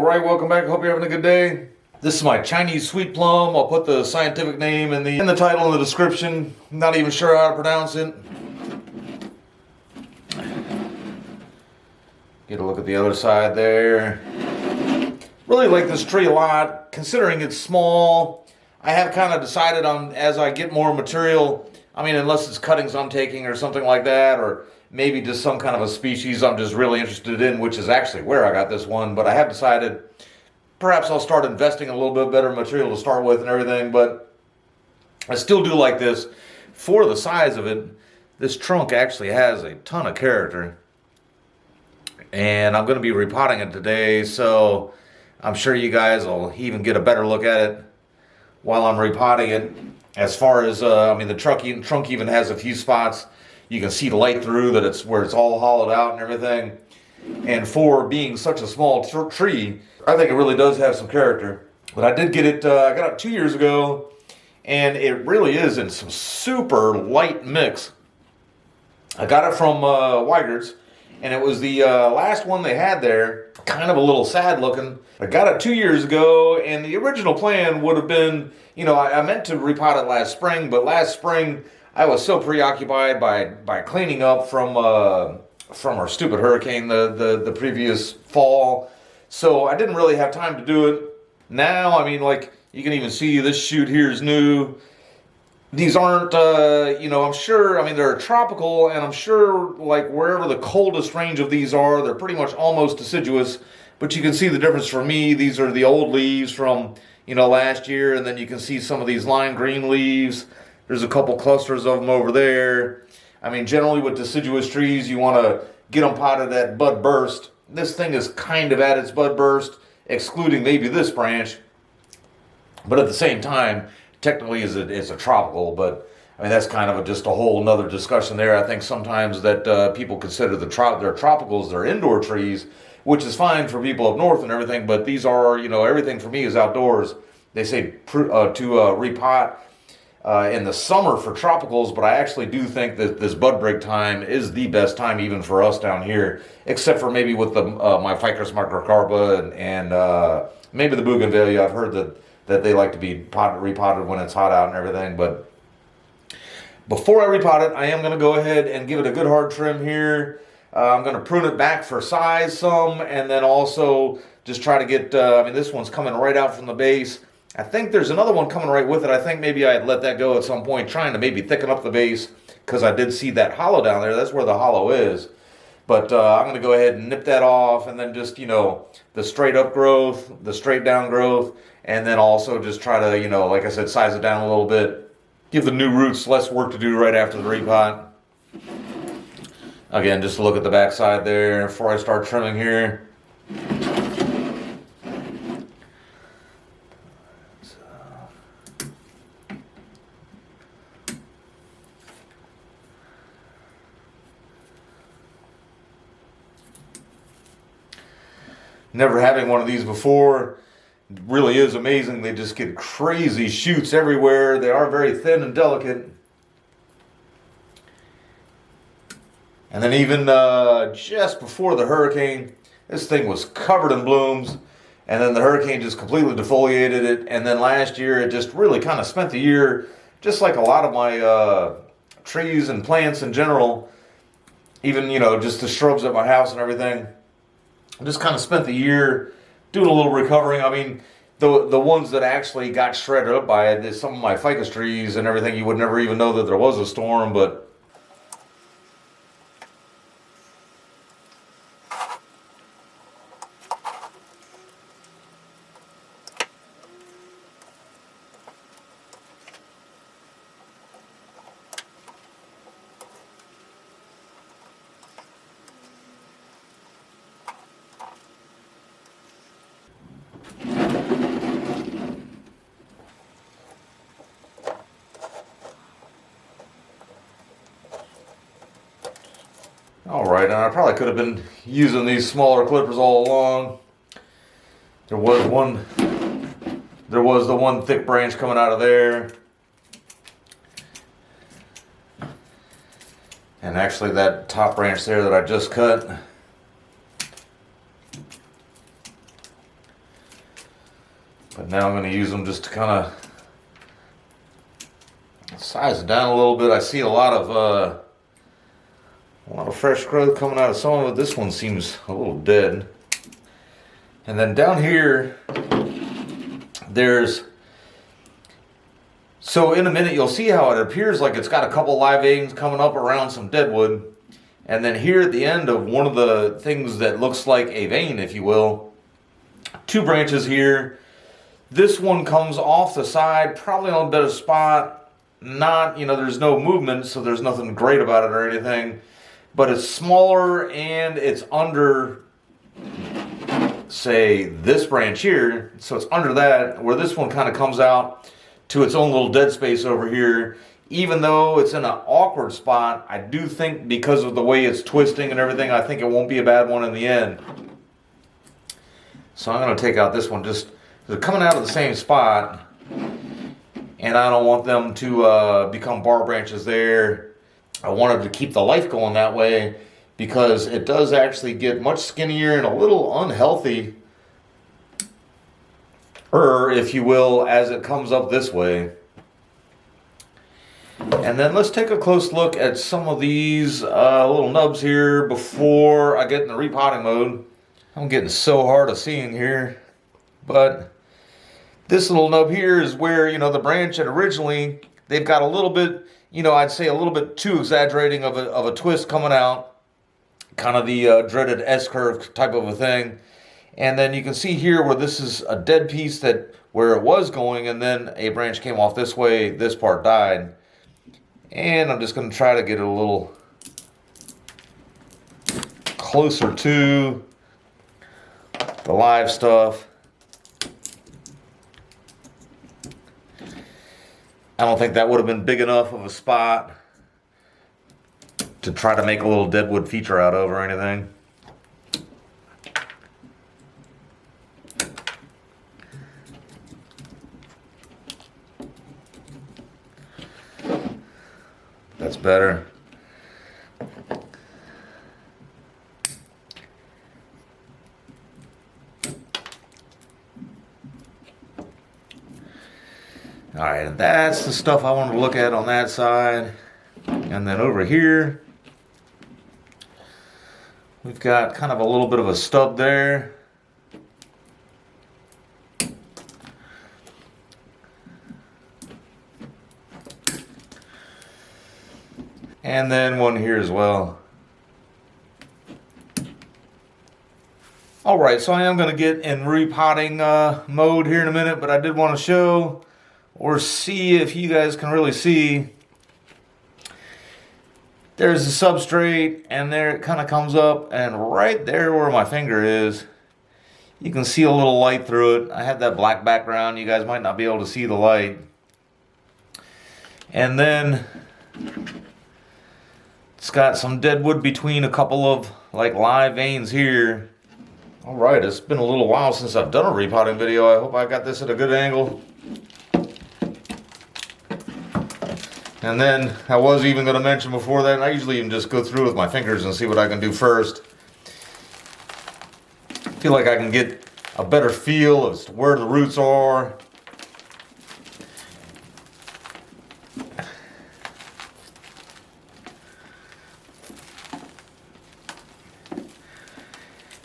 Alright, welcome back. Hope you're having a good day. This is my Chinese sweet plum. I'll put the scientific name in the title and the description. I'm not even sure how to pronounce it. Get a look at the other side there. Really like this tree a lot, considering it's small. I have kind of decided on, as I get more material, I mean, unless it's cuttings I'm taking or something like that, or maybe just some kind of a species I'm just really interested in, which is actually where I got this one, but I have decided perhaps I'll start investing in a little bit better material to start with and everything, but I still do like this. For the size of it, this trunk actually has a ton of character, and I'm going to be repotting it today, so I'm sure you guys will even get a better look at it while I'm repotting it. As far as, I mean, the trunk even has a few spots you can see the light through, that it's where it's all hollowed out and everything. And for being such a small tree, I think it really does have some character. But I did get it, I got it 2 years ago, and it really is in some super light mix. I got it from Weigert's, and it was the last one they had there. Kind of a little sad looking. I got it 2 years ago, and the original plan would have been, you know, I meant to repot it last spring, but last spring I was so preoccupied by cleaning up from our stupid hurricane the previous fall, so I didn't really have time to do it. Now, I mean, like, you can even see this shoot here is new. These aren't, you know, I'm sure, I mean, they're tropical, and I'm sure, like, wherever the coldest range of these are, they're pretty much almost deciduous. But you can see the difference for me. These are the old leaves from, you know, last year, and then you can see some of these lime green leaves. There's a couple clusters of them over there. I mean, generally with deciduous trees, you want to get them potted at bud burst. This thing is kind of at its bud burst, excluding maybe this branch. But at the same time, technically it's a tropical, but I mean, that's kind of just a whole nother discussion there. I think sometimes that people consider their tropicals, they're indoor trees, which is fine for people up north and everything, but these are, you know, everything for me is outdoors. They say to repot in the summer for tropicals, but I actually do think that this bud break time is the best time even for us down here, except for maybe with the my Ficus microcarpa and maybe the bougainvillea. I've heard that they like to be repotted when it's hot out and everything. But before I repot it, I am going to go ahead and give it a good hard trim here. I'm going to prune it back for size some, and then also just try to get, I mean, this one's coming right out from the base. I think there's another one coming right with it. I think maybe I'd let that go at some point, trying to maybe thicken up the base, because I did see that hollow down there. That's where the hollow is. But I'm going to go ahead and nip that off, and then just, you know, the straight up growth, the straight down growth, and then also just try to, you know, like I said, size it down a little bit. Give the new roots less work to do right after the repot. Again, just look at the back side there before I start trimming here. Never having one of these before, it really is amazing. They just get crazy shoots everywhere. They are very thin and delicate. And then even just before the hurricane, this thing was covered in blooms, and then the hurricane just completely defoliated it. And then last year, it just really kind of spent the year, just like a lot of my trees and plants in general, even, you know, just the shrubs at my house and everything. I just kind of spent the year doing a little recovering. I mean, the ones that actually got shredded up by it, some of my ficus trees and everything, you would never even know that there was a storm, but alright, and I probably could have been using these smaller clippers all along. There was the one thick branch coming out of there. And actually that top branch there that I just cut, But now I'm going to use them just to kind of size it down a little bit. I see a lot of fresh growth coming out of some of it. This one seems a little dead. And then down here, so in a minute you'll see how it appears like it's got a couple live veins coming up around some deadwood. And then here at the end of one of the things that looks like a vein, if you will, 2 branches here. This one comes off the side, probably on a better spot. Not, there's no movement, so there's nothing great about it or anything. But it's smaller and it's under, say, this branch here. So it's under that, where this one kind of comes out to its own little dead space over here. Even though it's in an awkward spot, I do think because of the way it's twisting and everything, I think it won't be a bad one in the end. So I'm going to take out this one. Just they're coming out of the same spot, and I don't want them to become bar branches there. I wanted to keep the life going that way because it does actually get much skinnier and a little unhealthy, if you will, as it comes up this way. And then let's take a close look at some of these little nubs here before I get in the repotting mode. I'm getting so hard of seeing here, but this little nub here is where, the branch had originally, they've got a little bit, I'd say a little bit too exaggerating of a twist coming out, kind of the dreaded S-curve type of a thing. And then you can see here where this is a dead piece where it was going, and then a branch came off this way, this part died. And I'm just going to try to get it a little closer to the live stuff. I don't think that would have been big enough of a spot to try to make a little deadwood feature out of or anything. That's better. All right, and that's the stuff I want to look at on that side. And then over here, we've got kind of a little bit of a stub there. And then one here as well. All right, so I am going to get in repotting mode here in a minute, but I did want to show or see if you guys can really see. There's the substrate, and there it kind of comes up, and right there where my finger is, you can see a little light through it. I have that black background. You guys might not be able to see the light. And then it's got some dead wood between a couple of live veins here. All right, it's been a little while since I've done a repotting video. I hope I got this at a good angle. And then I was even going to mention before that, I usually even just go through with my fingers and see what I can do first. I feel like I can get a better feel as to where the roots are.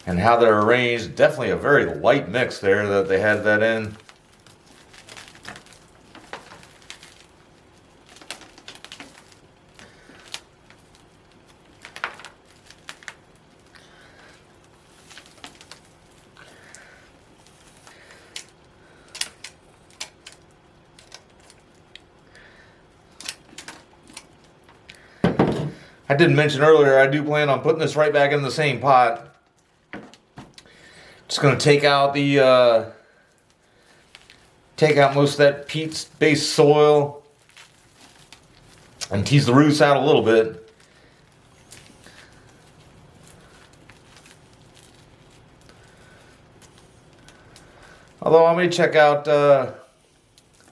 And how they're arranged. Definitely a very light mix there that they had that in. I didn't mention earlier, I do plan on putting this right back in the same pot. Just going to take out most of that peat-based soil and tease the roots out a little bit. Although I may check out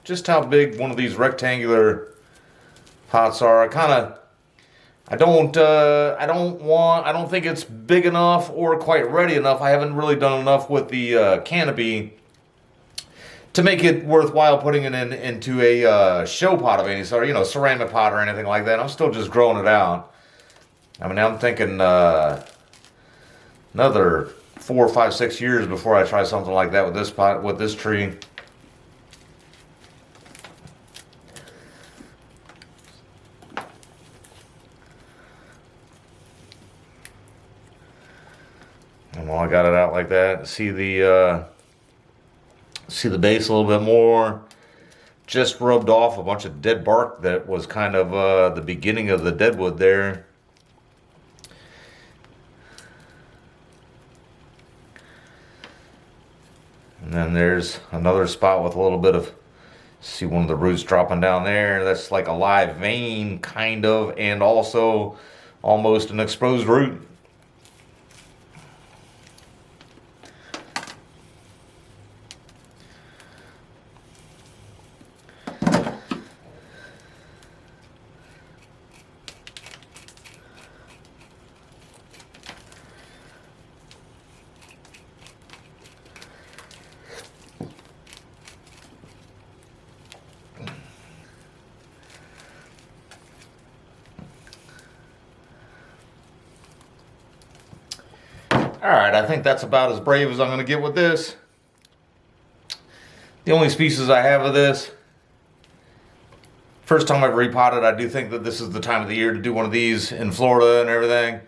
just how big one of these rectangular pots are. I don't think it's big enough or quite ready enough. I haven't really done enough with the canopy to make it worthwhile putting it into a show pot of any sort, ceramic pot or anything like that. I'm still just growing it out. I mean, I'm thinking another 4, 5, 6 years before I try something like that with this pot, with this tree. And while I got it out like that, see the base a little bit more. Just rubbed off a bunch of dead bark that was kind of the beginning of the deadwood there. And then there's another spot with a little bit of, see one of the roots dropping down there. That's like a live vein, kind of, and also almost an exposed root. Alright, I think that's about as brave as I'm going to get with this. The only species I have of this, first time I've repotted, I do think that this is the time of the year to do one of these in Florida and everything.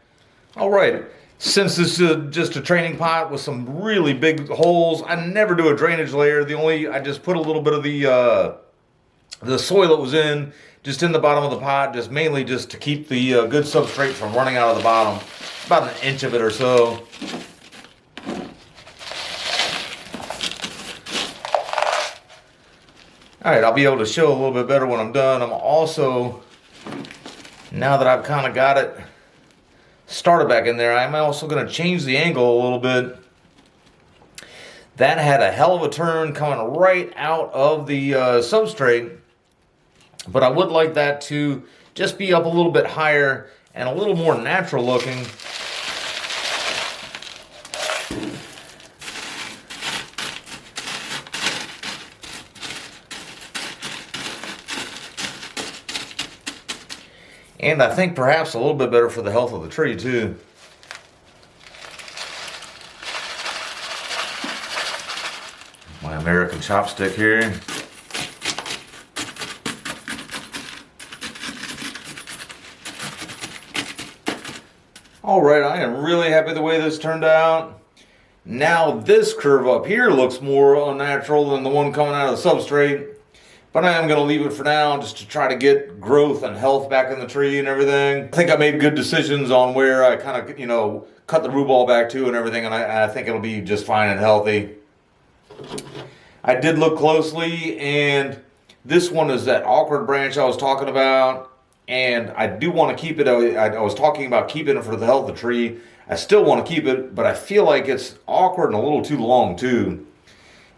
Alright, since this is just a training pot with some really big holes, I never do a drainage layer. I just put a little bit of the soil that was in, just in the bottom of the pot, just mainly just to keep the good substrate from running out of the bottom. About an inch of it or so. Alright, I'll be able to show a little bit better when I'm done. I'm also, now that I've kind of got it started back in there, I'm also going to change the angle a little bit. That had a hell of a turn coming right out of the substrate. But I would like that to just be up a little bit higher and a little more natural looking. And I think perhaps a little bit better for the health of the tree too. My American chopstick here. Alright, I am really happy the way this turned out. Now this curve up here looks more unnatural than the one coming out of the substrate. But I am going to leave it for now just to try to get growth and health back in the tree and everything. I think I made good decisions on where I kind of, cut the root ball back to and everything. And I think it'll be just fine and healthy. I did look closely, and this one is that awkward branch I was talking about. And I do want to keep it. I was talking about keeping it for the health of the tree. I still want to keep it, but I feel like it's awkward and a little too long too.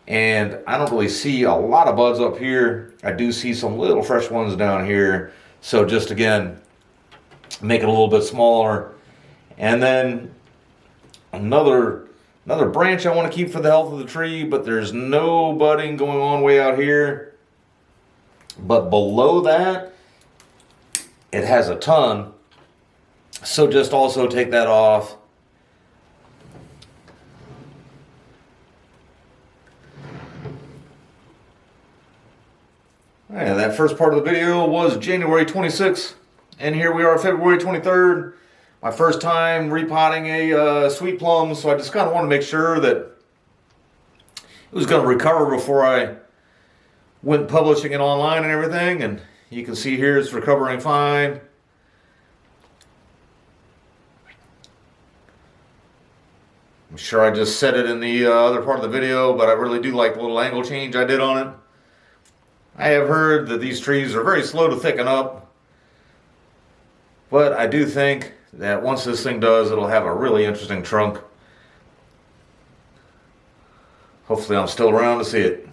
And I don't really see a lot of buds up here. I do see some little fresh ones down here. So just again, make it a little bit smaller. And then another branch I want to keep for the health of the tree, but there's no budding going on way out here. But below that, it has a ton. So just also take that off. And that first part of the video was January 26th, and here we are February 23rd. My first time repotting a Sweet Plum, so I just kind of want to make sure that it was going to recover before I went publishing it online and everything. And you can see here it's recovering fine. I'm sure I just said it in the other part of the video, but I really do like the little angle change I did on it. I have heard that these trees are very slow to thicken up, but I do think that once this thing does, it'll have a really interesting trunk. Hopefully I'm still around to see it.